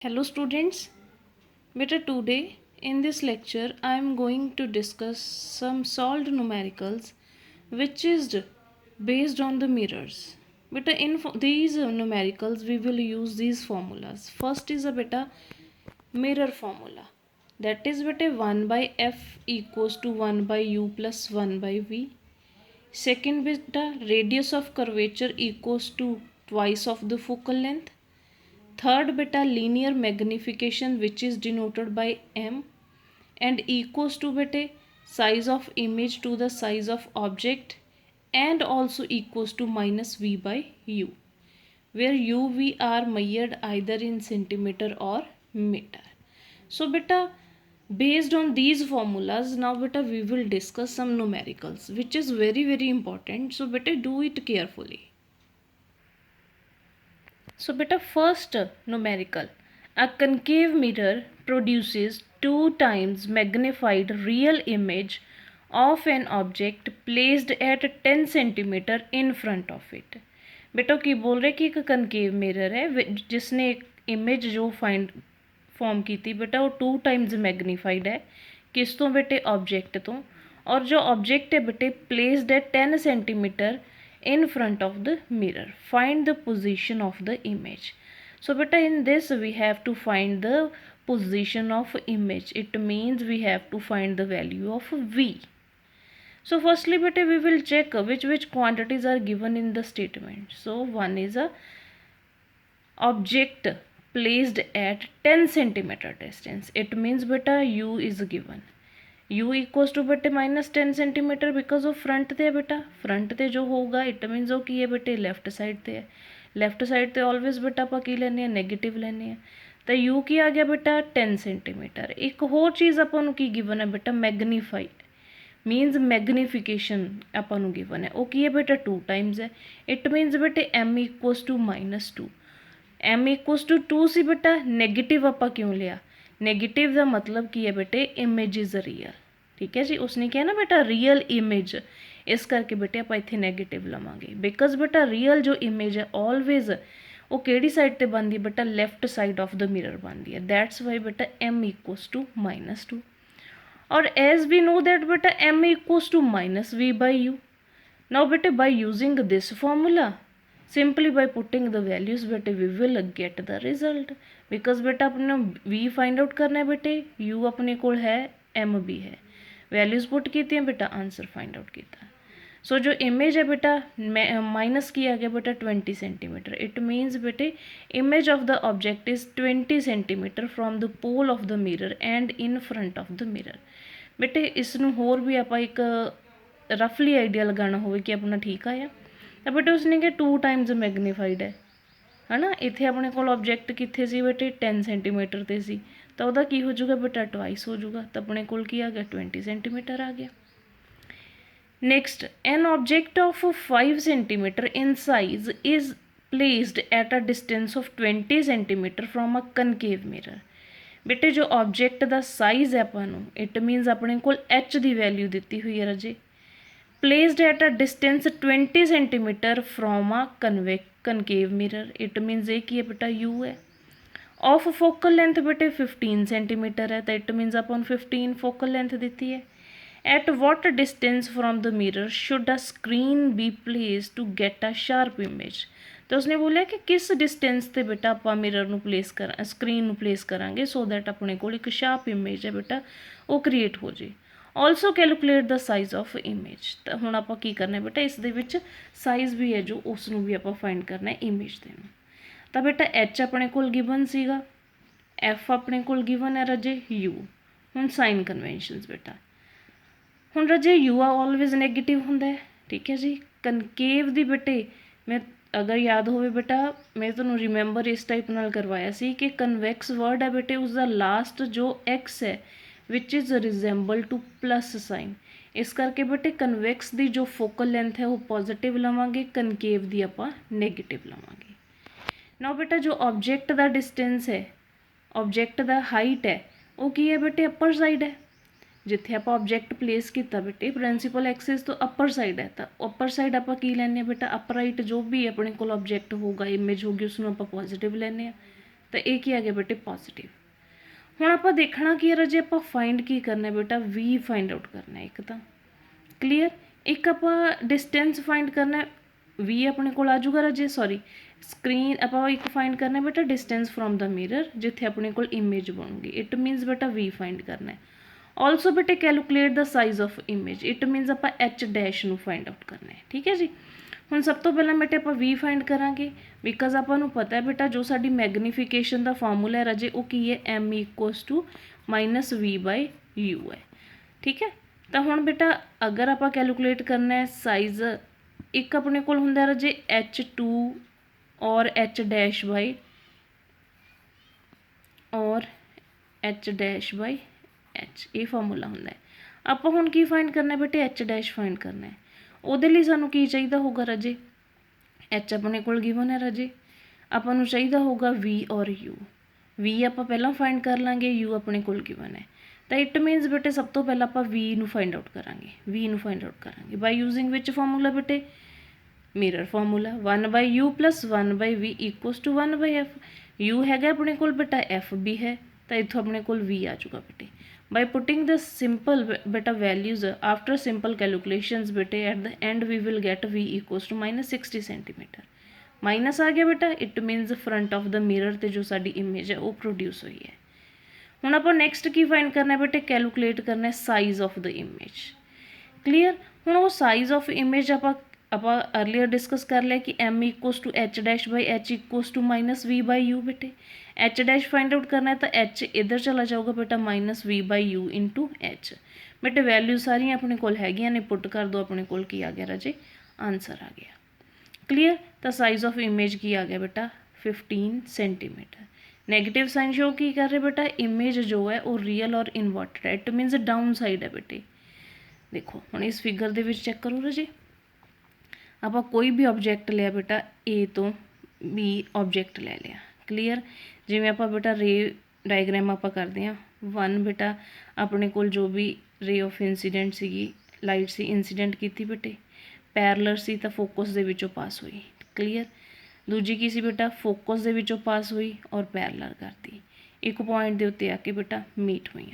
Hello students, better today in this lecture I am going to discuss some solved numericals which is based on the mirrors. Beta in these numericals we will use these formulas. First is a beta mirror formula, that is beta 1 by f equals to 1 by u plus 1 by v. Second beta radius of curvature equals to twice of the focal length. Third beta linear magnification which is denoted by m and equals to beta size of image to the size of object and also equals to minus v by u, where uv are measured either in centimeter or meter. So beta based on these formulas now beta we will discuss some numericals which is very important. So beta do it carefully. So beta first numerical, a concave mirror produces 2 times magnified real image of an object placed at 10 centimeter in front of it. बेटा की बोल रहे कि एक concave mirror है जिसने एक image जो फाइंड फॉर्म की थी बेटा वो 2 टाइम्स मैग्नीफाइड है किस तो बेटे ऑब्जेक्ट तो, और जो ऑब्जेक्ट है बेटे प्लेस्ड है 10 centimetre in front of the mirror. Find the position of the image. So beta in this we have to find the position of image. It means we have to find the value of v. So firstly beta we will check which quantities are given in the statement. So one is a object placed at 10 centimeter distance. It means beta u is given. u equals to बेटे -10 centimetre because of front ते है बेटा, front ते जो होगा it मीनस वो की है बेटे लैफ्ट साइड ते है, लैफ्ट साइड ते ऑलवेज बेटा ਆਪਾਂ ਕੀ ਲੈਣੇ ਆ ਨੈਗੇਟਿਵ ਲੈਣੇ ਆ ਤਾਂ u ਕੀ ਆ ਗਿਆ बेटा 10 सेंटीमीटर। एक ਹੋਰ ਚੀਜ਼ ਆਪਾਂ ਨੂੰ ਕੀ ਗਿਵਨ ਹੈ बेटा मैग्नीफाइड मीनस मैग्नीफिकेशन ਆਪਾਂ ਨੂੰ ਗਿਵਨ ਹੈ ਉਹ ਕੀ ਹੈ बेटा 2 टाइम्स है। इट मीनस बेटे m equals to -2, m equals to 2 ਸੀ बेटा नैगेटिव ਆਪਾਂ क्यों लिया, नैगेटिव का मतलब की है बेटे इमेज इज़ रियल, ठीक है जी, उसने कहा ना बेटा रियल इमेज, इस करके बेटे आप इत्थे नैगेटिव लवांगे बिकॉज बेटा रियल जो इमेज है ऑलवेज वो किहड़ी साइड ते बनती है बेटा left side of the mirror बनती है, दैट्स वाई बेटा m इक्वल्स टू -2 और एज वी नो दैट बेटा m equals to -v by u। Now बेटे by using this formula simply by putting the values बेटे we will get the result because बेटा अपने v find out करना है बेटे u अपने को है m भी है, वैल्यूज पुट की बेटा आंसर फाइंड आउट किया। सो जो इमेज है बेटा माइनस किया गया बेटा 20 सेंटीमीटर। इट मीनस बेटे image of the object is 20 centimetre from the pole of the mirror and in front of the mirror. बेटे इसनूं होर भी आप एक रफली आइडिया लगाना होवे कि अपना ठीक आया तो बेटे उसने क्या 2 टाइम्स मैग्नीफाइड है ना, इत्थे अपने को ऑब्जेक्ट कितने सी बेटे 10 सेंटीमीटर ते सी तो वह की हो जाऊगा बेटा ट्वाइस हो जाऊगा तो अपने को आ गया 20 सेंटीमीटर आ गया। Next an object of 5 centimetre in size is placed at a distance of 20 centimetre from a concave mirror. बेटे जो ऑब्जेक्ट का साइज है अपन इट मीनस अपने को एच की वैल्यू दी हुई है रजे, placed at a distance 20 centimetre from a concave mirror. It मीनस ये की है बेटा u है। ऑफ फोकल लेंथ बेटे 15 सेंटीमीटर है तो इट मीनस अपन 15 फोकल लेंथ दी है। At what distance from the mirror should a screen be place to get a sharp image. तो उसने बोलिया कि किस डिस्टेंस से बेटा आप मिरर में प्लेस कर स्क्रीन में प्लेस करांगे सो दैट अपने को एक शार्प इमेज है बेटा वो क्रिएट हो जाए। Also calculate the size of image. तो हुण आपां की करना है बेटा इस दे विच साइज भी है जो उसनूं भी आपां फाइंड करना है इमेज दे नूं। तो बेटा एच अपने कोल गिवन सीगा, एफ अपने कोल गिवन है रजे यू। हुण साइन कन्वेंशनस बेटा हुण रजे यू ऑलवेज नैगेटिव हुंदा है, ठीक है जी। कनकेव दी बेटे मैं अगर याद होवे बेटा मैं तुहानूं रिमेंबर इस टाइप नाल करवाया सी कि कन्वैक्स वर्ड है बेटे उसका लास्ट जो एक्स है which is resemble two plus sign, इस करके बेटे कन्वैक्स दी जो फोकल लेंथ है वो पॉजिटिव लवांगे, कनकेव दी आपां नैगेटिव लवांगे। नाउ बेटा जो ऑब्जेक्ट का डिस्टेंस है ऑब्जेक्ट का हाइट है वो की है बेटे अपर साइड है, जिथे आप ऑब्जेक्ट प्लेस किया बेटे प्रिंसीपल एक्सिस तो अपर साइड है तो अपर साइड आप की लैने बेटा अपराइट जो भी अपने को ऑब्जेक्ट होगा इमेज होगी उसनों आप पॉजिटिव लैने। तो ये की आ गया बेटे पॉजिटिव। हुण आपां देखना की है राजे, आपां फाइंड की करना बेटा वी फाइंड आउट करना। एक तो क्लीयर, एक आपां डिस्टेंस फाइंड करना, वी अपने कोल आ जाऊगा राजे, सॉरी स्क्रीन आपां एक फाइंड करना बेटा डिस्टेंस फ्रॉम द मिरर जिथे अपने कोल इमेज बनूगी, इट मीनस बेटा वी फाइंड करना है। ऑल्सो बेटे calculate the size of image, it मीनस आपां एच डैश नूं फाइंड आउट करना है। ठीक है जी। हुण सब तो पहला बेटे आपां वी फाइंड करांगे, बिकॉज आपां नूं पता है बेटा जो साडी मैगनीफिकेशन का फॉर्मूला है राजे वो की है M equals to minus we by you है। ठीक है, तो हुण बेटा अगर आपां कैलकुलेट करना है साइज, एक अपने कोल हुंदा राजे एच टू और एच डैश बाई और एच डैश बाई एच, ये फॉर्मूला होंदा है। आपां हुण की फाइंड करना है बेटे एच डैश फाइंड करना है। उहदे लई सानूं की चाहिदा होगा राजे, एच अपने कोल गिवन है राजे, आपां नूं चाहिदा होगा वी और यू। वी आपां पहलां फाइंड कर लांगे, यू अपने कोल गिवन है, तो इट मीनस बेटे सब तो पहला आपां वी नूं फाइंड आउट करांगे। वी नूं फाइंड आउट करांगे बाय यूजिंग विच फॉर्मूला बेटे, mirror formula 1 by U plus 1 by V equals to 1 by F. U हैगा अपने कोल बेटा, एफ भी है, तो इत्थों अपने कोल वी आ जाऊगा बेटे। बाय पुटिंग द सिंपल बेटा वैल्यूज आफ्टर सिंपल कैलकुलेशंस बेटे at the end we will get we equals to minus 60 centimetre. Minus आ गया बेटा, it means front of the mirror ते जो साडी इमेज है वो प्रोड्यूस हुई है। हुण आपां नैक्सट की फाइंड करना है बेटे, कैलकुलेट करना है size of the image. Clear, हुण वो साइज ऑफ इमेज आपां अर्लीयर डिस्कस कर लिया कि M equals to H dash by H equals to minus we by U बेटे। एच डैश फाइंड आउट करना है तो एच इधर चला जाऊगा बेटा minus we by U into H. बेटे वैल्यू सारियां अपने कोल हैगियां ने, पुट कर दो, अपने कोल की आ गया राजे आंसर आ गया। क्लीयर, तो साइज ऑफ इमेज की आ गया बेटा 15 सेंटीमीटर। नैगेटिव साइन शो की कर रहे बेटा, इमेज जो है वो रियल और इन्वर्टेड है, इट मीनस डाउन साइड है बेटे। देखो हुण इस फिगर दे विच चैक करो राजे, आपां कोई भी ऑब्जैक्ट लिया बेटा, ए तो बी ऑब्जैक्ट ले लिया। क्लीयर, जिवें आपां बेटा रे डायग्राम आपां करदे हां, 1 बेटा अपने कोल जो भी रे ऑफ इंसीडेंट सीगी, लाइट सी इंसीडेंट कीती बेटे, पैरलर सी तो फोकस दे विचों पास हुई। क्लीयर, दूजी की सी बेटा फोकस दे विचों पास हुई और पैरलर करती, एक पॉइंट दे उत्ते आके बेटा मीट हुई।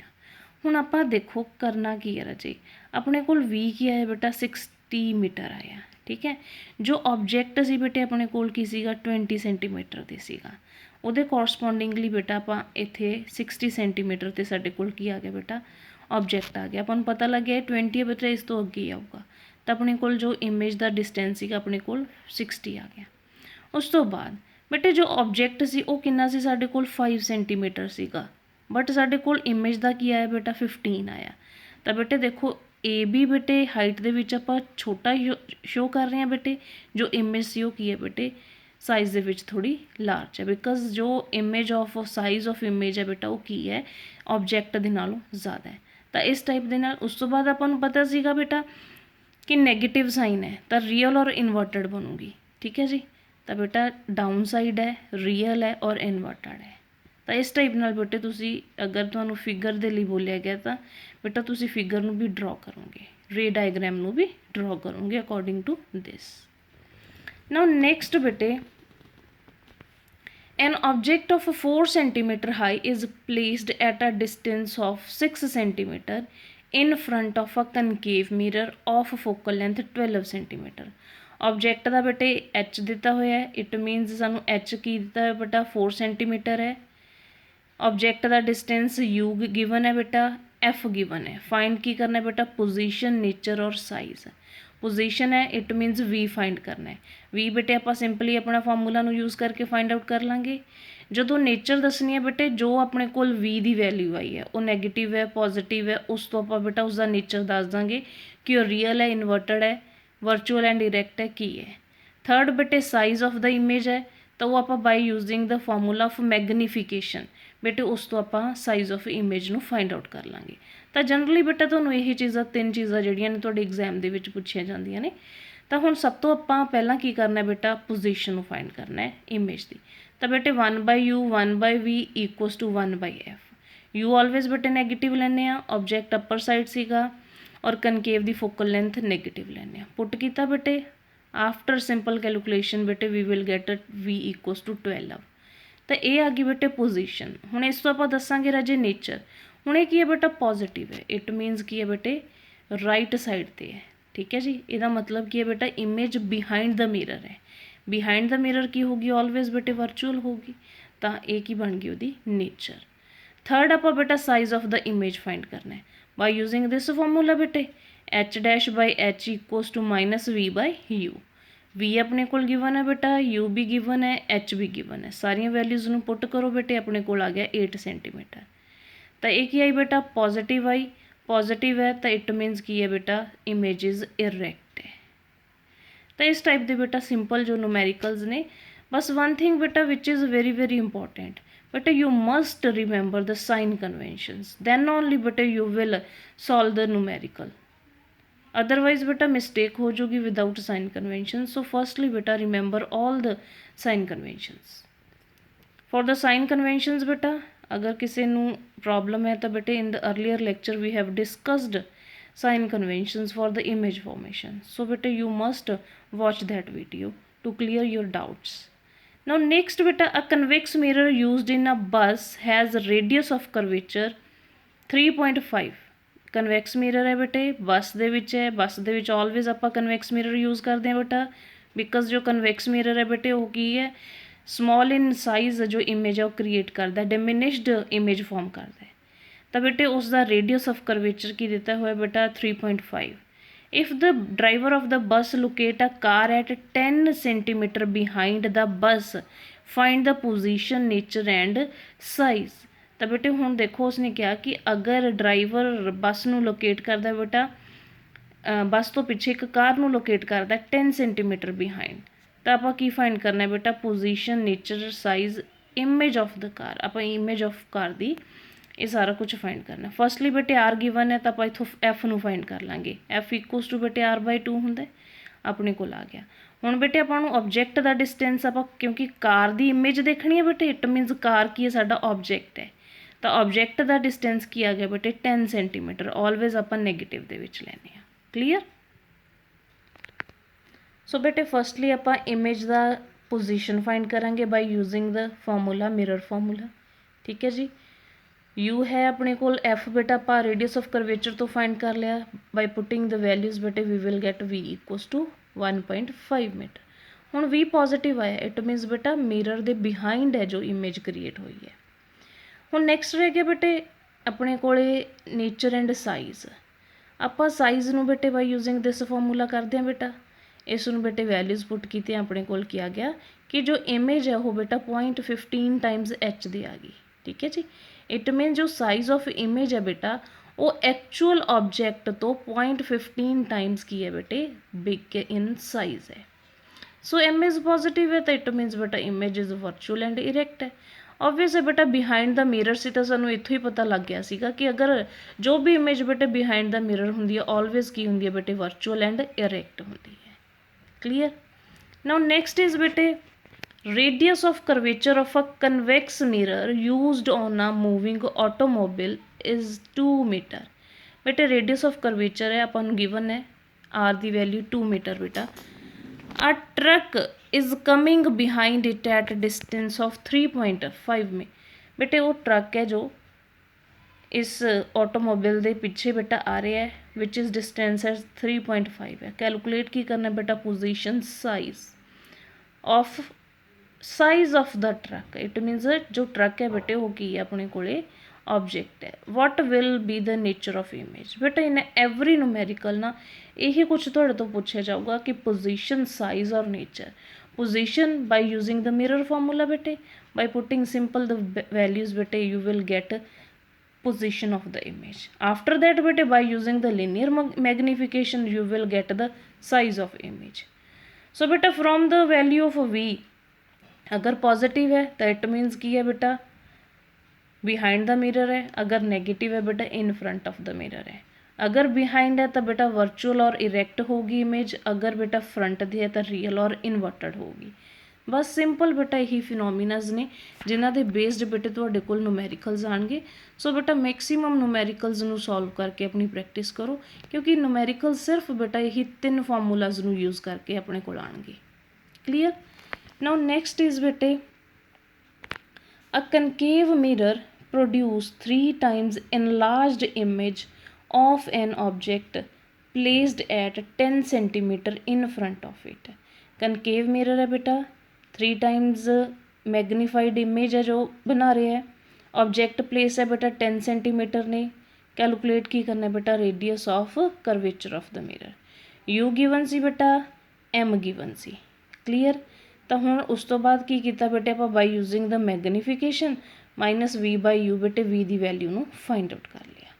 हुण आपां देखो करना की है राजे, अपने कोल वी की आया बेटा 60 मीटर आया। ठीक है, जो ऑब्जैक्ट सी बेटे अपने कोल की सीगा 20 सेंटीमीटर ते सीगा, ਉਹਦੇ ਕੋਰਸਪੋਂਡਿੰਗਲੀ बेटा ਆਪਾਂ ਇੱਥੇ 60 सेंटीमीटर ਤੇ ਸਾਡੇ ਕੋਲ ਕੀ ਆ ਗਿਆ बेटा ऑब्जैक्ट आ गया। अपन पता लग गया 20 है बेटा इस तो अगे ही आऊगा, तो अपने कोल जो इमेज का डिस्टेंस सीगा अपने कोल 60 आ गया। उस तो बाद बेटे जो ऑब्जैक्ट सी वो कितना सी साडे कोल 5 सेंटीमीटर सीगा, बट साडे कोल इमेज का की आया बेटा 15 आया। तो बेटे देखो ए भी बेटे हाइट दे विच आपां छोटा शो कर रहे हैं बेटे, जो इमेज सी वो की है बेटे साइज़ दे विच थोड़ी लार्ज है, बिकॉज जो image of size of image है बेटा वो की है ऑब्जैक्ट दे नालों ज़्यादा है। तो इस टाइप दे नाल उस तो बाद आपां नूं पता सीगा बेटा कि नैगेटिव साइन है तो रियल और इन्वर्टेड बनूगी। ठीक है जी, तो बेटा डाउन साइड है, रियल है और इन्वर्टेड है। तो इस टाइप नाल बेटे तुसी अगर तुहानूं फिगर दे लई बोलिया गया तो बेटा तुसी फिगर नूं भी ड्रॉ करोगे, रे डायग्राम नूं भी ड्रॉ करोगे according to this. Now next बेटे, an object of 4 centimeter high is placed at a distance of 6 centimeter in front of a concave mirror of focal length 12 centimeter। Object का बेटे H दिता हुआ है, it मीनस सानू H की दिता है बेटा 4 सेंटीमीटर है। ऑब्जैक्ट का डिस्टेंस यू गिवन है बेटा, एफ गिवन है। फाइंड की करना है बेटा पोजीशन, नेचर और साइज़। पोजीशन है इट मीनस वी फाइंड करना है। वी बेटे आप सिंपली अपना फॉर्मूला यूज़ करके फाइंड आउट कर लाँगे। जो नेचर दसनी है बेटे जो अपने कोल वी की वैल्यू आई है वो नैगेटिव है पॉजिटिव है, उस तो आप बेटा उसका नेचर दस देंगे कि वह रियल है, इन्वर्टेड है, वर्चुअल एंड डायरैक्ट है, की है। थर्ड बेटे साइज़ ऑफ द इमेज है, तो वो आप by using the formula of magnification बेटे उस तो आप साइज़ ऑफ इमेज नूं फाइंड आउट कर लाँगे। तो जनरली बेटा तुहानूं यही चीज़ां 3 चीज़ां जिहड़ियां ने तुहाडे एग्जाम दे विच पुछिया जांदियां ने। तो हुण सब तो आपां पहलां की करना है बेटा पोजीशन नूं फाइंड करना है इमेज की। तो बेटे 1 by U 1 by V equals to 1 by F. U always बेटे नैगेटिव लैने आ, ऑब्जैक्ट अपर साइड सीगा और कनकेव दी फोकल लेंथ नैगेटिव लैने आ। पुट कीता बेटे आफ्टर सिंपल कैलकुलेशन बेटे we will get we equals to 12। तो ये आ गई बेटे पोजीशन। हुण इस तो आपां दस्सांगे राजे नेचर। हुण ये की है बेटा पॉजिटिव है, इट मीनस की है बेटे राइट साइड ते है। ठीक है जी, इसका मतलब की है बेटा इमेज बिहाइंड द मिरर है। बिहाइंड द मिरर की होगी ऑलवेज बेटे वर्चुअल होगी, तो ये की बन गई उसकी नेचर। थर्ड आप बेटा size of the image find करना है बाय यूजिंग दिस फॉर्मूला बेटे H dash by H equals to minus we by U. V अपने को गिवन है बेटा, यू भी गिवन है, एच भी गिवन है, सारिया वैल्यूज़ में पुट करो बेटे, अपने को आ गया 8 सेंटीमीटर। तो एक ही आई बेटा पॉजिटिव आई, पॉजिटिव है तो इट मीनस की है बेटा इमेज इज इरेक्ट है। तो इस टाइप के बेटा सिंपल जो न्यूमेरिकल्स ने, बस वन थिंग बेटा which is very very important बेटा, you must remember the sign conventions, then only बेटा you will solve the numerical, otherwise बेटा मिस्टेक हो जाएगी without sign convention. So firstly बेटा remember all the sign conventions. For the sign conventions बेटा अगर किसी को प्रॉब्लम है तो बेटे in the earlier lecture we have discussed sign conventions for the image formation, so बेटे you must watch that video to clear your doubts. Now next बेटा a convex mirror used in a bus has radius of curvature 3.5। Convex mirror है बेटे bus दे विच है, bus दे विच always आप कन्वैक्स मिरर यूज़ करते हैं बेटा, बिकॉज जो कन्वैक्स मिरर है बेटे वो की है स्मॉल इन साइज जो इमेज है वो क्रिएट करता है, डिमिनिश्ड इमेज फॉर्म करता है। तो बेटे उसका रेडियस ऑफ कर्वेचर की देता हुआ बेटा 3.5। If the driver of the bus locate a car eight 10 centimetre behind the bus, find the position nature and size. तो बेटे हुण देखो उसने कहा कि अगर ड्राइवर बस नूं लोकेट करता है बेटा, बस तो पिछे एक कार नूं लोकेट करता है 10 सेंटीमीटर बिहाइंड, तो आप की फाइंड करना है बेटा position nature size image of the car, आप इमेज ऑफ कार दी ये सारा कुछ फाइंड करना। फर्स्टली बेटे आर गिवन है तो आप इथों एफ नूं फाइंड कर लाँगे, एफ इक्वल्स टू बेटे आर बाई 2 होंगे अपने को आ गया। हुण बेटे आपां नूं ऑब्जेक्ट का डिस्टेंस आप क्योंकि कार की इमेज देखनी है बेटे, इट मीनस कार की है साडा ऑब्जेक्ट है, तो ऑब्जेक्ट का डिस्टेंस की आ गया बेटे 10 सेंटीमीटर, ऑलवेज आप नैगेटिव दे विच लैने। क्लीयर। सो बेटे फर्स्टली आप इमेज का पोजीशन फाइंड करांगे by using the formula mirror formula. ठीक है जी, यू है अपने को एफ बेटा आप रेडियस ऑफ कर्वेचर तो फाइंड कर लिया बाय पुटिंग द वैल्यूज़ बेटे, we will get we equals to 1.5 metre. हुण वी पॉजिटिव आया, इट मीनस बेटा मिरर दे बिहाइंड है जो इमेज क्रिएट हुई है। हुण नैक्सट रह गया बेटे अपने को नेचर एंड साइज़। आप साइज़ नूं बेटे बाय यूजिंग दिस फॉर्मूला करते हैं बेटा, इस नूं बेटे वैल्यूज़ पुट की अपने को किया गया कि जो इमेज है वो बेटा 0.15 टाइम्स एच दी आ गई। ठीक है जी, इट मीन जो साइज़ ऑफ इमेज है बेटा वो एक्चुअल ऑब्जेक्ट तो 0.15 टाइम्स की है बेटे बिग इन साइज़ है। सो इमेज पॉजिटिव है तो इट मीनस बेटा image is virtual and erect है। ऑब्वियस है बेटा बिहाइंड द मिरर से तो सानू इत्थों ही पता लग गया सीगा कि अगर जो भी इमेज बेटे बिहाइंड द मिरर होंदी है ऑलवेज की होंदी है बेटे वर्चुअल एंड इरेक्ट होंदी है। क्लीयर। नाउ नेक्स्ट इज बेटे radius of curvature of a convex mirror used on a moving automobile is 2 metre. बेटे रेडियस ऑफ कर्वेचर है अपन गिवन है आर दी वैल्यू 2 मीटर बेटा। A truck is coming behind it at distance of 3.5 में। बेटे वो ट्रक है जो इस ऑटोमोबाइल के पीछे बेटा आ रहा है, विच इज़ डिस्टेंस है 3.5 है। कैलकुलेट की करना बेटा position size of the truck, it मीनस जो ट्रक है बेटे वो की है अपने को ऑब्जेक्ट है। What will be the nature of image. बेटा इन एवरी न्यूमेरिकल ना यही कुछ थोड़े तो पूछा जाऊगा कि पोजीशन साइज और nature. Position by using the mirror formula बेटे, by putting simple the values बेटे you will get position of the image. After that बेटे by using the linear magnification you will get the size of image. So बेटा from the value of v अगर positive है तो it means की है बेटा behind the mirror है, अगर नेगेटिव है बेटा इन फ्रंट ऑफ द मिरर है। अगर बिहाइंड है तो बेटा वर्चुअल और इरेक्ट होगी इमेज, अगर बेटा फ्रंट दी है तो रियल और इन्वर्टेड होगी। बस सिंपल बेटा यही फिनोमिनाज ने जिन्हों के बेस्ड बेटे तुहाडे कोल न्यूमेरिकल्स आएंगे। सो बेटा मैक्सीमम न्यूमेरिकल्स नूं सॉल्व करके अपनी प्रैक्टिस करो, क्योंकि न्यूमेरिकल सिर्फ बेटा यही 3 फॉर्मूलाज नूं यूज़ करके अपने कोल आएंगे। क्लीयर। नाउ नेक्स्ट इज़ बेटे A concave mirror produce 3 times enlarged image of an object placed at 10 centimeter in front of it. concave mirror है बेटा 3 times मैग्नीफाइड इमेज है जो बना रहे हैं. ऑब्जेक्ट प्लेस है बेटा 10 सेंटीमीटर ने. कैलकुलेट की करना है बेटा radius of curvature of the mirror. U given सी बेटा एम गिवन सी. क्लीयर. तो हुण उस तो बाद की कीता बेटे आपां by using the magnification minus v by u बेटे वी दी वैल्यू नूं फाइंड आउट कर लिया.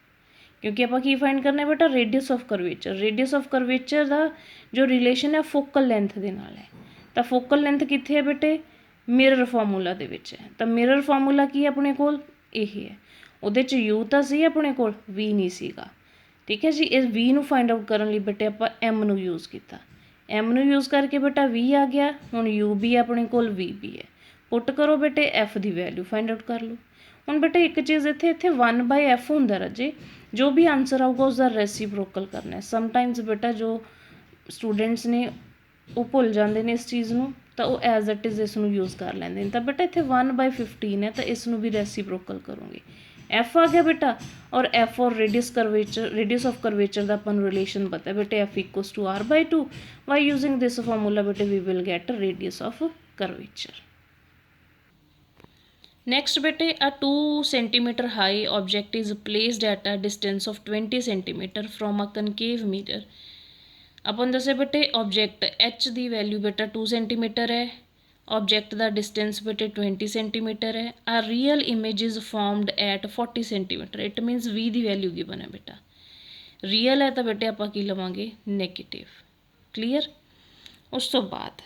क्योंकि आपां की फाइंड करना है बेटा radius of curvature. Radius of curvature का जो रिलेशन है फोकल लेंथ दे नाल है. तो फोकल लेंथ कित्थे है बेटे मिरर फॉर्मूला दे विच है. तो मिरर फॉर्मूला की अपने कोल यही है. उहदे च यू तो सी अपने कोल वी नहीं सीगा. ठीक है जी. इस वी नूं फाइंड आउट करन लई बेटे आपां एम नूं यूज़ किया. एम नूं यूज़ करके बेटा वी आ गया. हुण यू भी अपने कोल वी भी है. पुट करो बेटे एफ की वैल्यू फाइंड आउट कर लो. हुण बेटे एक चीज़ इत्थे इत्थे 1/f हुंदा राजे. जो भी आंसर आऊगा उसका रेसिप्रोकल करना है. समटाइम्स बेटा जो स्टूडेंट्स ने वो भुल जाते हैं इस चीज़ में तो वो एज इट इज़ इसनूं यूज़ कर लेंगे हैं. तो बेटा इत्थे 1/15 है तो इसनूं भी रेसिप्रोकल करूँगी. एफ आ गया बेटा और एफ और रेडियस ऑफ करवेचर का अपन रिलेशन पता है बेटे f equals to r/2. By using this formula बेटे we will get radius of curvature. Next बेटे a 2 centimeter high object is placed at a distance of 20 centimeter from a concave mirror. अपन दसे बेटे object H की value बेटा 2 centimetre है. Object का distance बेटे 20 centimetre है. A real image is formed at 40 centimetre. It means v की value given है बेटा. रियल है तो बेटे आप की लवांगे नैगेटिव. क्लीयर. उस तो बाद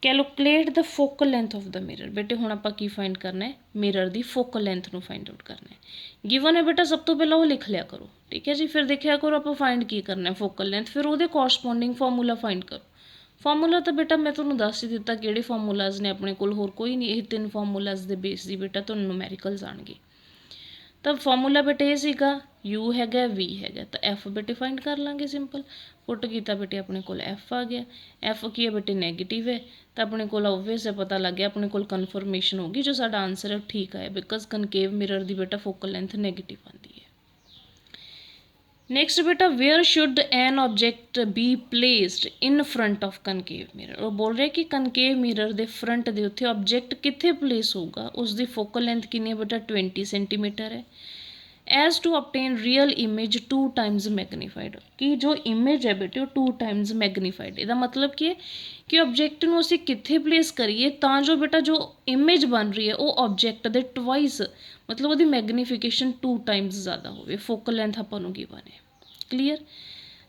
calculate the focal length of the mirror. बेटे हुण आपां की फाइंड करना है मिरर की फोकल लेंथ नूं फाइंड आउट करना है. गिवन है बेटा सब तो पहला वो लिख लिया करो. ठीक है जी. फिर देखा करो आप फाइंड की करना है फोकल लेंथ. फिर वो कॉरसपोंडिंग फॉर्मूला फाइंड करो. फॉर्मूला तो बेटा मैं तुहानूं दस ही दिता किहड़े फॉर्मूलाज ने अपने कोल. होर कोई नहीं. यही 3 फॉर्मूलाज दे बेस दी बेटा तुहानूं न्यूमैरिकल्स आउणगे. तो फॉर्मूला बेटे ये सीगा यू हैगा वी हैगा तो एफ बेटे फाइंड कर लाँगे सिंपल. पुट किया बेटे अपने कोल एफ आ गया. एफ की है बेटे नैगेटिव है तो अपने कोल ओबवियस है पता लग गया अपने कोल कन्फर्मेशन होगी जो साडा आंसर है ठीक आया बिकॉज कनकेव मिरर की बेटा फोकल लेंथ नैगेटिव आती है. नेक्स्ट बेटा where should an object be placed in front of concave mirror. वो बोल रहे कि कनकेव मिरर के फ्रंट के उत्थे ऑब्जेक्ट कित्थे प्लेस होगा. उसकी फोकल लेंथ कितनी है बेटा 20 सेंटीमीटर है. As to obtain real image 2 times magnified. कि जो इमेज है बेटे वो 2 टाइम्स मैगनीफाइड. इसका मतलब कि है कि ऑब्जेक्ट नूं असीं कित्थे प्लेस करिए तां जो बेटा जो इमेज बन रही है वो ऑब्जेक्ट दे ट्वाइस मतलब वो मैगनीफिकेशन 2 टाइम्स ज़्यादा हो. फोकल लेंथ आपां नूं गिवन है. क्लीयर.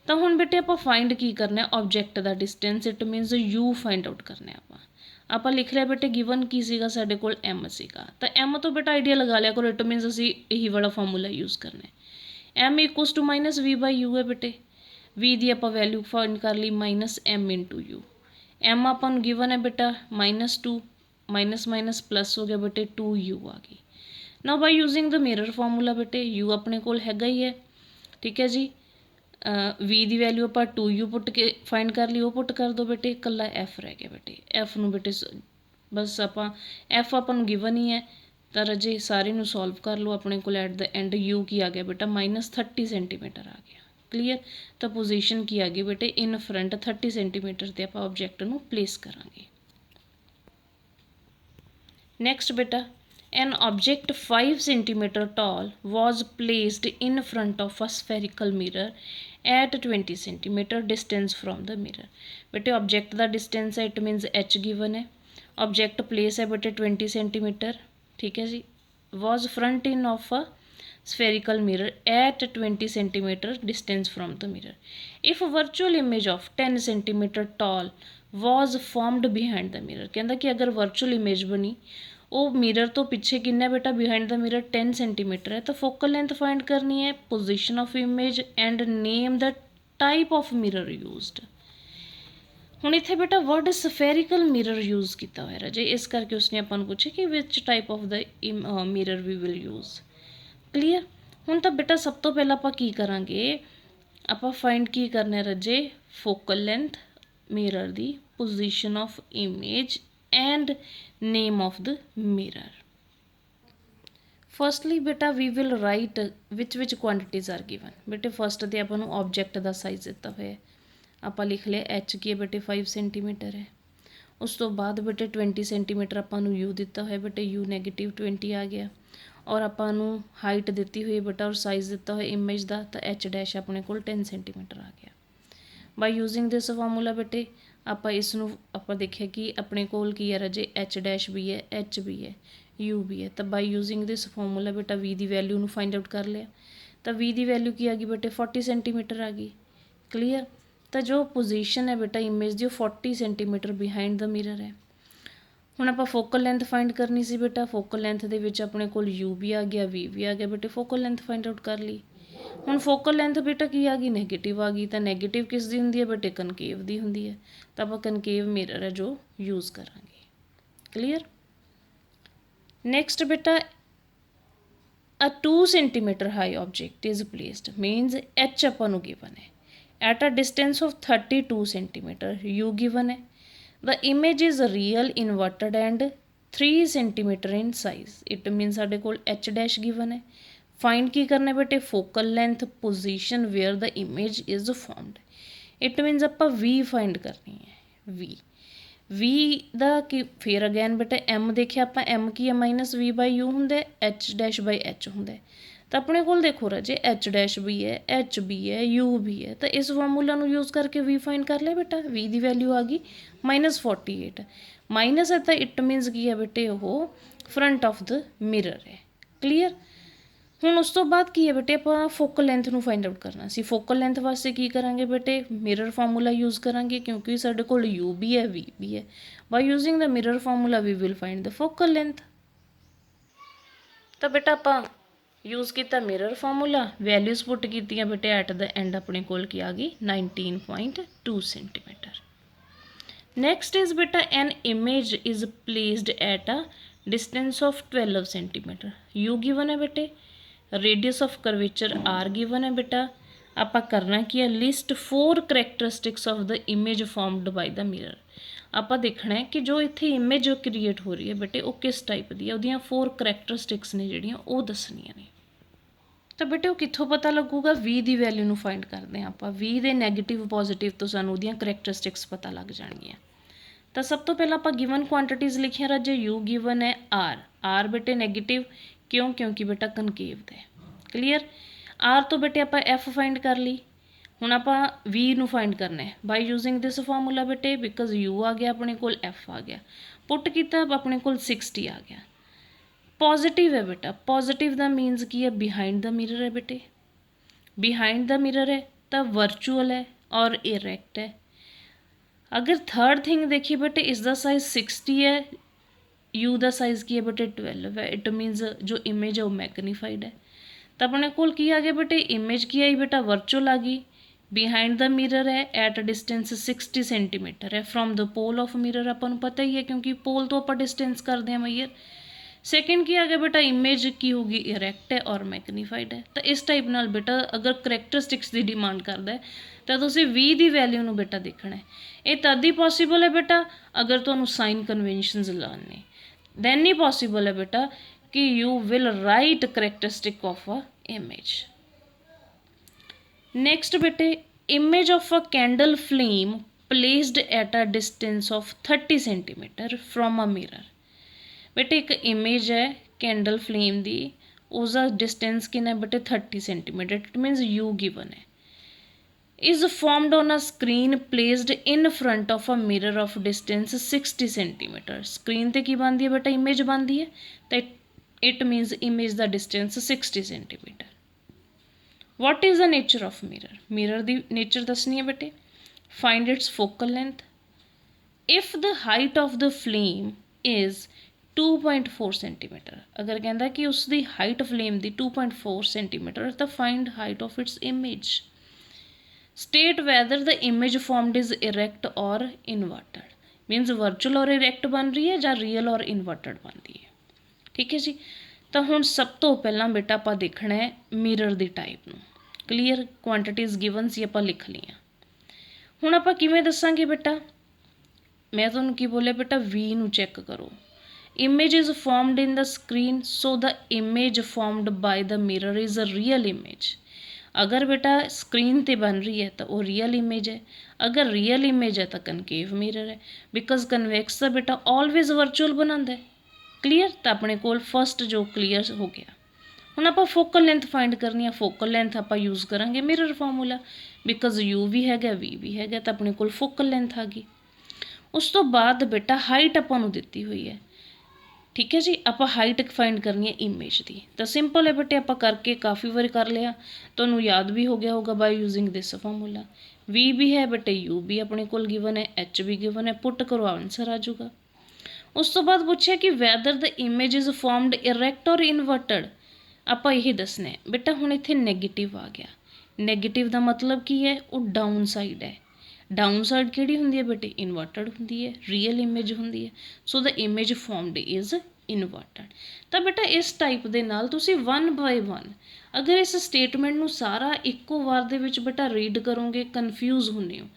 तो हुण बेटे आपां फाइंड की करना है ऑब्जेक्ट का distance. It means you find out करना है. आपां लिख लिया बेटे गिवन की सीगा साडे कोल एम सीगा. तो एम तो बेटा आइडिया लगा लिया करो. इट मीनस असीं यही वाला फॉर्मूला यूज़ करना है. M equals to minus we by you है बेटे. वी की आपां वैल्यू फाइंड कर ली minus m into u. M आपां नूं गिवन है बेटा -2 माइनस माइनस प्लस हो गया बेटे 2u आ गई. Now bye using the mirror formula बेटे यू अपने कोल हैगा ही है. ठीक है जी. वी की वैल्यू आप 2u पुट के फाइंड कर ली. वो पुट कर दो बेटे. कला एफ रह गया बेटे. एफ नूं बेटे बस आप एफ अपन गिवन ही है तो रजे सारे नूं सॉल्व कर लो. अपने को एट द एंड यू की आ गया बेटा -30 सेंटीमीटर आ गया. क्लीयर. तो पोजीशन की आ गई बेटे इन फ्रंट 30 सेंटीमीटर से आप ऑब्जेक्ट नूं प्लेस करांगे. नेक्स्ट बेटा an object 5 centimeter tall was placed in front of a spherical mirror at 20 centimeter distance from the mirror. बेटे ऑब्जेक्ट का डिस्टेंस है इट मीनस एच गिवन है. ऑब्जेक्ट प्लेस है बेटे 20 सेंटीमीटर. ठीक है जी. was front in of a spherical mirror at 20 centimeter distance from the mirror. if a virtual image of 10 centimeter tall was formed behind the mirror. कहता कि अगर virtual image बनी वो मिरर तो पीछे किन्ना बेटा बिहाइंड द मिरर 10 सेंटीमीटर है. तो फोकल लेंथ फाइंड करनी है position of image and name the type of mirror used. हुण इत्थे बेटा वर्ड स्फेरिकल मिरर यूज़ किया हुआ है जे इस करके उसने अपन पूछे कि which type of the mirror we will use. Clear. हुण तो बेटा सब तो पहला आपां की करांगे आपां फाइंड की करना है रजे फोकल लेंथ मिरर दी position of image and name of the mirror. Firstly बेटा we will write which quantities are given. बेटे फर्स्ट तो अपन ऑब्जेक्ट का साइज दिता हुआ है, आप लिख लिया एच की है बेटे 5 सेंटीमीटर है। उस तो बाद बेटे 20 सेंटीमीटर अपन यू दिता है, बेटे यू नैगेटिव 20 आ गया। और अपन हाइट दी हुई बेटा और साइज़ दिता हुआ इमेज का, तो एच डैश अपने को 10 सेंटीमीटर आ गया। बाय यूजिंग दिस फार्मूला बेटे आप इसनों आप देखिए कि अपने कोल की है राजे एच डैश भी है, एच भी है, यू भी है। तो बाय यूजिंग दिस फार्मूला बेटा वी की वैल्यू फाइंड आउट कर लिया। तो वी की वैल्यू की आ गई बेटे 40 सेंटीमीटर आ गई। क्लीयर। तो जो पोजीशन है बेटा इमेज की 40 सेंटीमीटर बिहाइंड द मिरर है। हुण आप फोकल लेंथ फाइंड करनी सी बेटा, फोकल लेंथ दे विच अपने कोल यू भी आ गया, वी भी आ गया। बेटे फोकल लेंथ फाइंड आउट कर ली। हुण फोकल लेंथ बेटा की आ गई नैगेटिव आ गई। तो नैगेटिव किस दी हुंदी है बेटे, कनकेव दी हुंदी है। तो आप कनकेव मिरर है जो यूज़ करांगे। क्लीयर। नैक्सट बेटा a 2 centimeter high object is placed, means h अपन नूं गिवन है at a distance of 32 centimeter, u given है। The image is real inverted and 3 centimeter in size, it means साडे कोल h dash given है। Find की करना है बेटे, focal length position where the image is formed, it means आप v find करनी है। v ਦਾ कि फिर अगैन बेटा m देखिए आप m की है माइनस v बाई यू होंगे, h डैश बाई h होंगे। तो अपने को देखो राजे h डैश भी है, h भी है, u भी है। तो इस फॉर्मूला यूज़ करके v फाइंड कर लिया बेटा। v की वैल्यू आ गई -48। माइनस है तो इट मीनस की है बेटे वो फ्रंट ऑफ द मिरर है। क्लीयर। हुण उस तो बाद की है बेटे आप फोकल लेंथ नूं फाइंड आउट करना सी। फोकल लेंथ वास्ते की करांगे बेटे, मिरर फार्मूला यूज़ करांगे क्योंकि साडे कोल यू भी है, वी भी है। By using the mirror formula we will find the focal length. तो बेटा आप यूज़ किया मिरर फार्मूला, वैल्यूज़ पुट की बेटे एट द एंड अपने कोल की आ गई 19.2 सेंटीमीटर। नैक्सट इज़ बेटा an image is placed at a distance of 12 centimetre, U given है बेटे। Radius of curvature R given है बेटा। आप करना की है, list 4 characteristics of the image formed by the mirror. आप देखना है कि जो इत्थे इमेज क्रिएट हो रही है बेटे वो किस टाइप की है, उहदियां 4 करैक्टरिस्टिक्स ने जिहड़ियां वो दसनियां ने। तो बेटे वो कित्थों पता लगूगा, वी की वैल्यू नूं फाइंड करते हैं आप। वी दे नैगेटिव पॉजिटिव तो सानूं उहदियां करैक्टरिस्टिक्स पता लग जाणगियां। तो सब तो पहला आप गिवन क्वांटिटीज़ लिखिया राजे, यू गिवन है आर बेटे नैगेटिव क्यों, क्योंकि बेटा कनकेव है। क्लीयर। आर तो बेटे आप एफ फाइंड कर ली। हुण आप वी नूं फाइंड करना है बाय यूजिंग दिस फार्मूला बेटे, बिकॉज यू आ गया अपने कोल, एफ आ गया, पुट किया अपने कोल 60 आ गया। पॉजिटिव है बेटा, पॉजिटिव दा मीनस की है बिहाइंड द मिरर है बेटे। बिहाइंड द मिरर है तो वर्चुअल है और इरेक्ट है। अगर थर्ड थिंग देखिए बेटे इसका साइज 60 है, यू का साइज की है बेटे 12 है, इट मीनस जो इमेज है वो मैगनीफाइड है। तो अपने कोल की आ गया बेटे, इमेज की आई बेटा वर्चुअल आ गई। बिहाइंड द मिरर है एट डिस्टेंस 60 सेंटीमीटर है from the pole of mirror, अपन पता ही है क्योंकि पोल तो आप डिस्टेंस करते हैं मैयर। सेकेंड की आ गया बेटा, इमेज की होगी इरेक्ट है और मैगनीफाइड है। तो इस टाइप नाल बेटा अगर करैक्टरिस्टिक्स की डिमांड करता है तो तुसीं वी की वैल्यू नूं बेटा देखना है। ये तद ही पॉसीबल है बेटा अगर तुहानूं साइन कन्वेंशनस लाने, दैन ही पॉसीबल है बेटा कि you will write characteristic of a image. Next बेटे, image of a candle flame placed at a distance of 30 centimetre from a mirror. बेटे एक इमेज है कैंडल फ्लेम की, उसका डिस्टेंस कितना है बेटे 30 centimetre, it means you given है। Is formed on a screen placed in front of a mirror of distance 60 centimetre. Screen ते की बनती है बेटा, इमेज बनती है, तो इट मीनस इमेज का distance 60 centimetre. What is the nature of mirror, mirror की नेचर दसनी है बेटे। Find its focal length. If the height of the flame is 2.4 centimetre, अगर कहता कि उसकी हाइट फ्लेम की 2.4 सेंटीमीटर, तो find height of its image. State weather the image formed is erect और इन्वर्टेड, मीनस वर्चुअल और इरेक्ट बन रही है या रियल और इन्वर्टेड बन रही है। ठीक है जी। तो हुण सब तो पहला बेटा आप देखना है मिरर की टाइप नूं। क्लीयर। क्वांटिटीज़ गिवन सी आपां लिख लियां। हुण आपां किवें दसांगे बेटा, मैं तुहानूं की बोलिया बेटा वी नूं चैक करो। image is formed in the screen, so the image formed by the mirror is a real image. अगर बेटा स्क्रीन ते बन रही है तो वो रियल इमेज है, अगर रियल इमेज है तो कनकेव मिरर है, बिकॉज कन्वैक्स का बेटा ऑलवेज वर्चुअल बनाता है। क्लीयर, तो अपने कोल फस्ट जो क्लीयर हो गया। ਹੁਣ ਆਪਾਂ ਫੋਕਲ ਲੈਂਥ ਫਾइंड ਕਰਨੀ ਆ, ਫੋਕਲ ਲੈਂਥ ਆਪਾਂ ਯੂਜ਼ ਕਰਾਂਗੇ ਮਿਰਰ ਫਾਰਮੂਲਾ, ਬਿਕੋਜ਼ ਯੂ ਵੀ ਹੈਗਾ ਵੀ ਹੈਗਾ ਤਾਂ ਆਪਣੇ ਕੋਲ ਫੋਕਲ ਲੈਂਥ ਆ ਗਈ। ਉਸ ਤੋਂ ਬਾਅਦ ਬੇਟਾ ਹਾਈਟ ਆਪਾਂ ਨੂੰ ਦਿੱਤੀ ਹੋਈ ਹੈ, ਠੀਕ ਹੈ ਜੀ। ਆਪਾਂ ਹਾਈਟ ਫਾइंड ਕਰਨੀ ਹੈ ਇਮੇਜ ਦੀ, ਤਾਂ ਸਿੰਪਲ ਹੈ ਬੇਟੇ, ਆਪਾਂ ਕਰਕੇ ਕਾफ़ी ਵਾਰ ਕਰ ਲਿਆ, ਤੁਹਾਨੂੰ ਯਾਦ ਵੀ ਹੋ ਗਿਆ ਹੋਗਾ ਬਾਈ ਯੂਜ਼ਿੰਗ ਦਿਸ ਫਾਰਮੂਲਾ। ਵੀ ਵੀ ਹੈ ਬੇਟੇ, ਯੂ ਵੀ ਆਪਣੇ ਕੋਲ ਗਿਵਨ ਹੈ, ਐਚ ਵੀ ਗਿਵਨ ਹੈ, ਪੁੱਟ ਕਰੋ ਆਨਸਰ ਆ ਜਾਊਗਾ। ਉਸ ਤੋਂ ਬਾਅਦ ਪੁੱਛਿਆ ਕਿ whether the image is formed erect or inverted, ਆਪਾਂ ਇਹ ਦੱਸਣਾ ਹੈ ਬੇਟਾ। ਹੁਣ ਇੱਥੇ ਨੈਗੇਟਿਵ ਆ ਗਿਆ, ਨੈਗੇਟਿਵ ਦਾ ਮਤਲਬ ਕੀ ਹੈ, ਉਹ ਡਾਊਨ ਸਾਈਡ ਹੈ। ਡਾਊਨ ਸਾਈਡ ਕਿਹੜੀ ਹੁੰਦੀ ਹੈ ਬੇਟੇ, ਇਨਵਰਟਡ ਹੁੰਦੀ ਹੈ, ਰੀਅਲ ਇਮੇਜ ਹੁੰਦੀ ਹੈ। ਸੋ ਦ ਇਮੇਜ ਫਾਰਮਡ ਇਜ਼ ਇਨਵਰਟਡ। ਤਾਂ ਬੇਟਾ ਇਸ ਟਾਈਪ ਦੇ ਨਾਲ ਤੁਸੀਂ 1 ਬਾਏ 1 ਅਗਰ ਇਸ ਸਟੇਟਮੈਂਟ ਨੂੰ ਸਾਰਾ ਇੱਕੋ ਵਾਰ ਦੇ ਵਿੱਚ ਬੇਟਾ ਰੀਡ ਕਰੋਗੇ, ਕਨਫਿਊਜ਼ ਹੁੰਦੇ ਹੋ,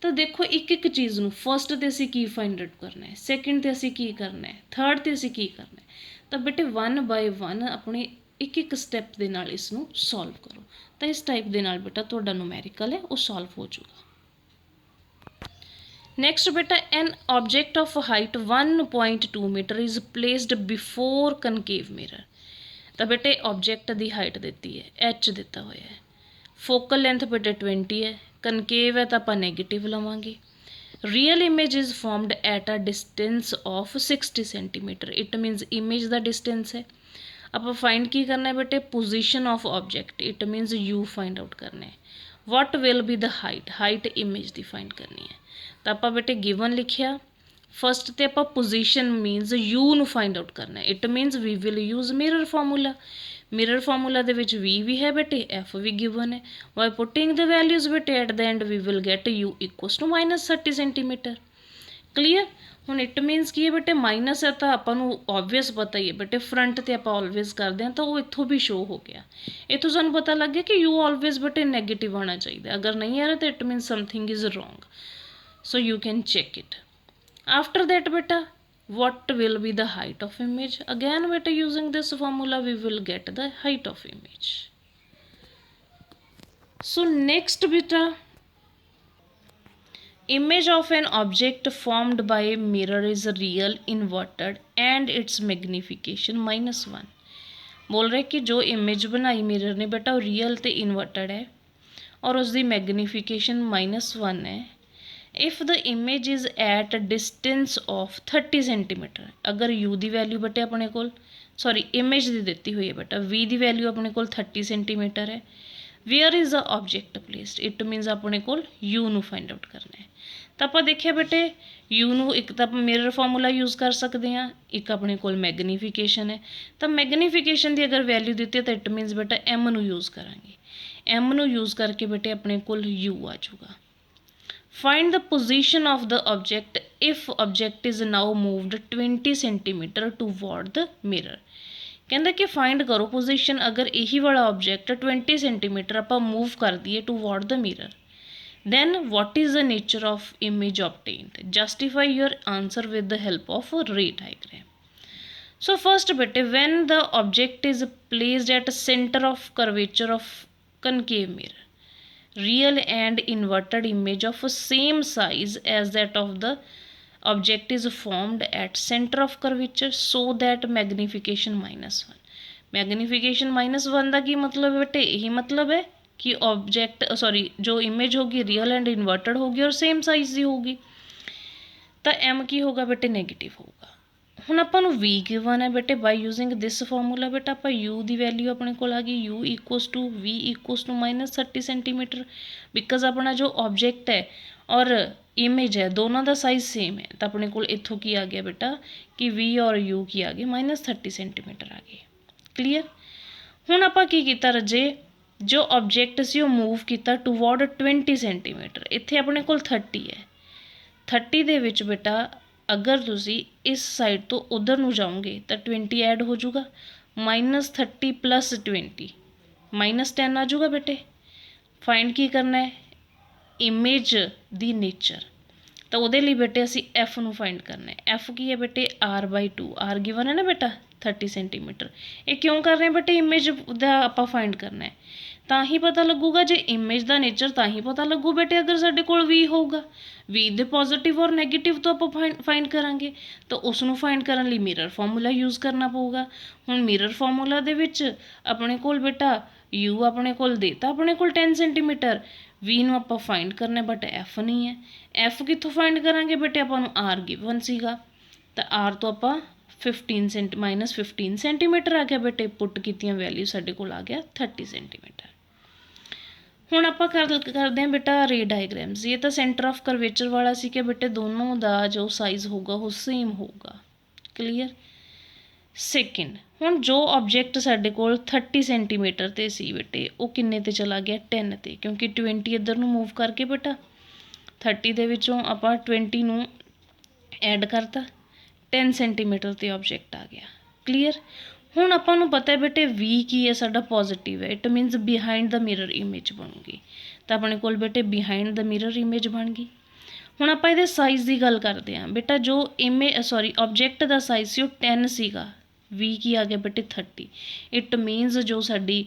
ਤਾਂ ਦੇਖੋ ਇੱਕ ਇੱਕ ਚੀਜ਼ ਨੂੰ ਫਸਟ ਤੇ ਅਸੀਂ ਕੀ ਫਾइंड आउट ਕਰਨਾ ਹੈ, ਸੈਕਿੰਡ ਤੇ ਅਸੀਂ ਕੀ ਕਰਨਾ ਹੈ, ਥਰਡ ਤੇ ਅਸੀਂ ਕੀ ਕਰਨਾ ਹੈ। ਤਾਂ ਬੇਟੇ 1 ਬਾਏ 1 ਆਪਣੇ ਇੱਕ ਇੱਕ ਸਟੈਪ ਦੇ ਨਾਲ ਇਸ ਨੂੰ ਸੋਲਵ ਕਰੋ, ਤਾਂ ਇਸ ਟਾਈਪ ਦੇ ਨਾਲ ਬੇਟਾ ਤੁਹਾਡਾ ਨੂਮੈਰੀਕਲ ਹੈ ਉਹ ਸੋਲਵ ਹੋ ਜਾਊਗਾ। ਨੈਕਸਟ ਬੇਟਾ, an object of height 1.2 metre is placed before concave mirror. ਤਾਂ ਬੇਟੇ ਆਬਜੈਕਟ ਦੀ ਹਾਈਟ ਦਿੱਤੀ ਹੈ, ਐਚ ਦਿੱਤਾ ਹੋਇਆ ਹੈ, ਫੋਕਲ ਲੈਂਥ ਬੇਟੇ 20 ਹੈ, ਕਨਕੇਵ ਹੈ ਤਾਂ ਆਪਾਂ ਨੈਗੇਟਿਵ ਲਵਾਂਗੇ। Real image is formed at a distance of 60 centimetre, it means image ਦਾ ਡਿਸਟੈਂਸ ਹੈ। ਆਪਾਂ ਫਾइंड ਕੀ ਕਰਨਾ ਹੈ ਬੇਟੇ, position of object, it means you find out ਕਰਨਾ ਹੈ। What will be the height, height image ਦੀ ਫਾइंड ਕਰਨੀ ਹੈ। ਤਾਂ ਆਪਾਂ ਬੇਟੇ ਗਿਵਨ ਲਿਖਿਆ, ਫਸਟ ਤੇ ਆਪਾਂ ਪੋਜੀਸ਼ਨ ਮੀਨਸ ਯੂ ਨੂੰ ਫਾइंड आउट ਕਰਨਾ ਹੈ, it means we will use mirror formula. Mirror formula ਦੇ ਵਿੱਚ ਵੀ ਹੈ ਬੇਟੇ, ਐਫ ਵੀ ਗਿਵਨ ਹੈ। ਬਾਈ ਪੁੱਟਿੰਗ ਦ ਵੈਲਿਊਜ਼ ਬੇਟੇ at the end we will get U equals to -30 centimetre. Clear. ਹੁਣ ਇਟ ਮੀਨਸ ਕੀ ਹੈ ਬੇਟੇ, ਮਾਈਨਸ ਹੈ ਤਾਂ ਆਪਾਂ ਨੂੰ ਓਬਵੀਅਸ ਪਤਾ ਹੀ ਹੈ ਬੇਟੇ, ਫਰੰਟ ਤੇ ਆਪਾਂ ਆਲਵੇਜ਼ ਕਰਦੇ ਹਾਂ ਤਾਂ ਉਹ ਇੱਥੋਂ ਵੀ ਸ਼ੋ ਹੋ ਗਿਆ। ਇੱਥੋਂ ਸਾਨੂੰ ਪਤਾ ਲੱਗ ਗਿਆ ਕਿ ਯੂ ਆਲਵੇਜ਼ ਬੇਟੇ ਨੈਗੇਟਿਵ ਆਉਣਾ ਚਾਹੀਦਾ, ਅਗਰ ਨਹੀਂ ਆ ਰਿਹਾ ਤਾਂ it means something is wrong, so you can check it. After that ਬੇਟਾ what will be the height of image, again beta using this formula we will get the height of image. So next beta, image of an object formed by a mirror is real, inverted and its magnification -1। बोल रहे कि जो image बनाई mirror ने बेटा वो real ते inverted है और उसकी मैगनीफिकेशन -1 है। If the image is at distance of 30 centimetre, अगर यू की वैल्यू बेटे अपने को सॉरी इमेज की दी हुई है बेटा, वी की वैल्यू अपने को 30 सेंटीमीटर है। Where is the object placed, it means अपने को यू ਨੂੰ फाइंड आउट करना है। तो आप देखिए बेटे यू ਨੂੰ एक तो मिरर फार्मूला यूज़ कर सकते हैं, एक अपने को मैगनीफिकेशन है। तो मैगनीफिकेशन की अगर वैल्यू दी है तो इट मीनस बेटा एम ਨੂੰ यूज़ करांगे, एम ਨੂੰ यूज़ करके बेटे अपने को यू आ जाऊगा। Find the position of the object if object is now moved 20 centimeter toward the mirror। कहता कि फाइंड करो पोजीशन अगर यही वाला ऑब्जेक्ट 20 सेंटीमीटर आप मूव कर दिए toward the mirror, then what is the nature of image obtained, justify your answer with the help of a ray diagram। So first bete when the object is placed at center of curvature of concave mirror, real and inverted image of same size as that of the object is formed at center of curvature, so that magnification -1। Magnification -1 का की मतलब है बेटे, यही मतलब है कि object sorry जो इमेज होगी रियल एंड इन्वर्टेड होगी और सेम साइज की होगी, तो एम की होगा बेटे नेगेटिव होगा। ਹੁਣ ਆਪਾਂ ਨੂੰ ਵੀ ਗਿਵਨ ਹੈ ਬੇਟੇ, ਬਾਈ ਯੂਜ਼ਿੰਗ ਦਿਸ ਫਾਰਮੂਲਾ ਬੇਟਾ ਆਪਾਂ ਯੂ ਦੀ ਵੈਲਿਊ ਆਪਣੇ ਕੋਲ ਆ ਗਈ, U equals to V equals to -30 centimetre, because ਆਪਣਾ ਜੋ ਆਬਜੈਕਟ ਹੈ ਔਰ ਇਮੇਜ ਹੈ ਦੋਨਾਂ ਦਾ ਸਾਈਜ਼ ਸੇਮ ਹੈ, ਤਾਂ ਆਪਣੇ ਕੋਲ ਇੱਥੋਂ ਕੀ ਆ ਗਿਆ ਬੇਟਾ ਕਿ ਵੀ ਔਰ ਯੂ ਕੀ ਆ ਗਏ -30 ਸੈਂਟੀਮੀਟਰ ਆ ਗਏ। ਕਲੀਅਰ। ਹੁਣ ਆਪਾਂ ਕੀ ਕੀਤਾ ਰੱਜੇ, ਜੋ ਆਬਜੈਕਟ ਸੀ ਉਹ ਮੂਵ ਕੀਤਾ ਟੂਵਰਡ 20 ਸੈਂਟੀਮੀਟਰ, ਇੱਥੇ ਆਪਣੇ ਕੋਲ 30 ਹੈ, 30 ਦੇ ਵਿੱਚ ਬੇਟਾ अगर तुसी इस साइड तो उधर नूं जाओगे तो 20 ऐड हो जाऊगा, -30 + 20 -10 आ जाऊगा बेटे। फाइंड की करना है, इमेज दी नेचर, ਤਾਂ ਉਹਦੇ ਲਈ ਬੇਟੇ ਅਸੀਂ ਐਫ ਨੂੰ ਫਾਈਂਡ ਕਰਨਾ ਹੈ। ਐਫ ਕੀ ਹੈ ਬੇਟੇ r/2, r ਗਿਵਨ ਹੈ ਨਾ ਬੇਟਾ 30 ਸੈਂਟੀਮੀਟਰ। ਇਹ ਕਿਉਂ ਕਰ ਰਹੇ ਹਾਂ ਬੇਟੇ, ਇਮੇਜ ਦਾ ਆਪਾਂ ਫਾਈਂਡ ਕਰਨਾ ਹੈ, ਤਾਂ ਹੀ ਪਤਾ ਲੱਗੂਗਾ। ਜੇ ਇਮੇਜ ਦਾ ਨੇਚਰ ਤਾਂ ਹੀ ਪਤਾ ਲੱਗੂ ਬੇਟੇ ਅਗਰ ਸਾਡੇ ਕੋਲ v ਹੋਊਗਾ। v ਦੇ ਪੋਜ਼ੀਟਿਵ ਔਰ ਨੈਗੇਟਿਵ ਤੋਂ ਆਪਾਂ ਫਾਈਂਡ ਕਰਾਂਗੇ, ਤਾਂ ਉਸ ਨੂੰ ਫਾਈਂਡ ਕਰਨ ਲਈ ਮਿਰਰ ਫਾਰਮੂਲਾ ਯੂਜ਼ ਕਰਨਾ ਪਊਗਾ। ਹੁਣ ਮਿਰਰ ਫਾਰਮੂਲਾ ਦੇ ਵਿੱਚ ਆਪਣੇ ਕੋਲ ਬੇਟਾ u ਆਪਣੇ ਕੋਲ ਦੇਤਾ, ਆਪਣੇ ਕੋਲ 10 ਸੈਂਟੀਮੀਟਰ, v ਨੂੰ ਆਪਾਂ ਫਾਈਂਡ ਕਰਨਾ ਬਟ f ਨਹੀਂ ਹੈ। f ਕਿੱਥੋਂ ਫਾਈਂਡ ਕਰਾਂਗੇ ਬੇਟੇ, ਆਪਾਂ ਨੂੰ r ਗਿਵਨ ਸੀਗਾ, ਤਾਂ r ਤੋਂ ਆਪਾਂ -15 ਸੈਂਟੀਮੀਟਰ ਆ ਗਿਆ ਬੇਟੇ। ਪੁੱਟ ਕੀਤੀਆਂ ਵੈਲਿਊ ਸਾਡੇ ਕੋਲ ਆ ਗਿਆ 30 ਸੈਂਟੀਮੀਟਰ। ਹੁਣ ਆਪਾਂ ਕਰਦੇ ਹਾਂ ਬੇਟਾ ਰੇ ਡਾਇਗਰਾਮਸ। ਇਹ ਤਾਂ ਸੈਂਟਰ ਆਫ ਕਰਵੇਚਰ ਵਾਲਾ ਸੀ ਕਿ ਬੇਟੇ ਦੋਨੋਂ ਦਾ ਜੋ ਸਾਈਜ਼ ਹੋਊਗਾ ਉਹ ਸੇਮ ਹੋਊਗਾ। ਕਲੀਅਰ। ਸੈਕਿੰਡ, ਹੁਣ ਜੋ ਆਬਜੈਕਟ ਸਾਡੇ ਕੋਲ 30 ਸੈਂਟੀਮੀਟਰ 'ਤੇ ਸੀ ਬੇਟੇ, ਉਹ ਕਿੰਨੇ 'ਤੇ ਚਲਾ ਗਿਆ 10 'ਤੇ, ਕਿਉਂਕਿ 20 ਇੱਧਰ ਨੂੰ ਮੂਵ ਕਰਕੇ ਬੇਟਾ 30 ਦੇ ਵਿੱਚੋਂ ਆਪਾਂ 20 ਨੂੰ ਐਡ ਕਰਤਾ, 10 ਸੈਂਟੀਮੀਟਰ 'ਤੇ ਆਬਜੈਕਟ ਆ ਗਿਆ। ਕਲੀਅਰ। ਹੁਣ ਆਪਾਂ ਨੂੰ ਪਤਾ ਹੈ ਬੇਟੇ v ਕੀ ਹੈ ਸਾਡਾ, ਪੋਜ਼ੀਟਿਵ ਹੈ, it means behind the mirror image ਬਣੂਗੀ। ਤਾਂ ਆਪਣੇ ਕੋਲ ਬੇਟੇ ਬਿਹਾਈਂਡ ਦਾ ਮਿਰਰ ਇਮੇਜ ਬਣ ਗਈ। ਹੁਣ ਆਪਾਂ ਇਹਦੇ ਸਾਈਜ਼ ਦੀ ਗੱਲ ਕਰਦੇ ਹਾਂ ਬੇਟਾ। ਜੋ ਆਬਜੈਕਟ ਦਾ ਸਾਈਜ਼ ਸੀ ਉਹ 10 ਸੀਗਾ, v ਕੀ ਆ ਗਿਆ ਬੇਟੇ 30। ਇਟ ਮੀਨਸ ਜੋ ਸਾਡੀ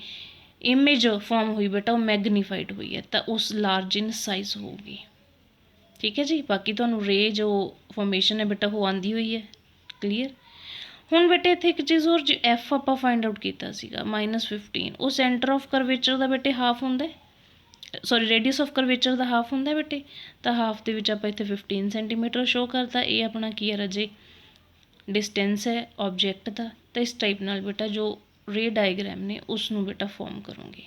ਇਮੇਜ ਫਾਰਮ ਹੋਈ ਬੇਟਾ ਉਹ ਮੈਗਨੀਫਾਈਡ ਹੋਈ ਹੈ, ਤਾਂ ਉਸ ਲਾਰਜ ਇਨ ਸਾਈਜ਼ ਹੋਊਗੀ। ਠੀਕ ਹੈ ਜੀ। ਬਾਕੀ ਤੁਹਾਨੂੰ ਰੇ ਜੋ ਫੋਰਮੇਸ਼ਨ ਹੈ ਬੇਟਾ ਉਹ ਆਉਂਦੀ ਹੋਈ ਹੈ। ਕਲੀਅਰ। ਹੁਣ ਬੇਟੇ ਇੱਥੇ ਇੱਕ ਚੀਜ਼ ਹੋਰ, ਜੇ ਐਫ ਆਪਾਂ ਫਾਈਂਡ ਆਊਟ ਕੀਤਾ ਸੀਗਾ -15, ਉਹ ਸੈਂਟਰ ਆਫ ਕਰਵੇਚਰ ਦਾ ਬੇਟੇ ਹਾਫ ਹੁੰਦਾ, radius of curvature the half ਹੁੰਦਾ ਬੇਟੇ। ਤਾਂ ਹਾਫ ਦੇ ਵਿੱਚ ਆਪਾਂ ਇੱਥੇ 15 ਸੈਂਟੀਮੀਟਰ ਸ਼ੋਅ ਕਰਤਾ। ਇਹ ਆਪਣਾ ਕੀ ਹੈ ਰਾਜੇ, ਡਿਸਟੈਂਸ ਹੈ ਆਬਜੈਕਟ ਦਾ। ਤਾਂ ਇਸ ਟਾਈਪ ਨਾਲ ਬੇਟਾ ਜੋ ਰੇ ਡਾਇਗਰਾਮ ਨੇ ਉਸ ਨੂੰ ਬੇਟਾ ਫੋਰਮ ਕਰੋਗੇ।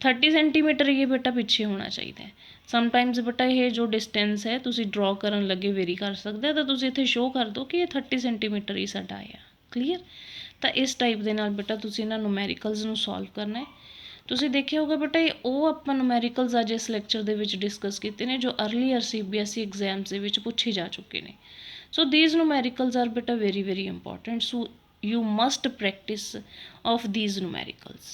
30 ਸੈਂਟੀਮੀਟਰ ਇਹ ਬੇਟਾ ਪਿੱਛੇ ਹੋਣਾ ਚਾਹੀਦਾ ਹੈ। ਸਮਟਾਈਮਸ ਬੇਟਾ ਇਹ ਜੋ ਡਿਸਟੈਂਸ ਹੈ ਤੁਸੀਂ ਡਰॉ ਕਰਨ ਲੱਗੇ ਵੇਰੀ ਕਰ ਸਕਦੇ ਹੋ, ਤਾਂ ਤੁਸੀਂ ਇੱਥੇ ਸ਼ੋਅ ਕਰ ਦਿਓ ਕਿ ਇਹ 30 ਸੈਂਟੀਮੀਟਰ ਹੀ ਸਾਡਾ ਆਇਆ। ਕਲੀਅਰ। ਤਾਂ ਇਸ ਟਾਈਪ ਦੇ ਨਾਲ ਬੇਟਾ ਤੁਸੀਂ ਇਹਨਾਂ ਨੂਮੈਰੀਕਲਸ ਨੂੰ ਸੋਲਵ ਕਰਨਾ ਹੈ। ਤੁਸੀਂ ਦੇਖਿਆ ਹੋਊਗਾ ਬੇਟਾ ਇਹ ਉਹ ਆਪਾਂ ਨੂਮੈਰੀਕਲਸ ਅੱਜ ਇਸ ਲੈਕਚਰ ਦੇ ਵਿੱਚ ਡਿਸਕਸ ਕੀਤੇ ਨੇ ਜੋ ਅਰਲੀਅਰ CBSE ਐਗਜ਼ਾਮਸ ਦੇ ਵਿੱਚ ਪੁੱਛੇ ਜਾ ਚੁੱਕੇ ਨੇ। ਸੋ these numericals are beta very important, so you must practice of these numericals.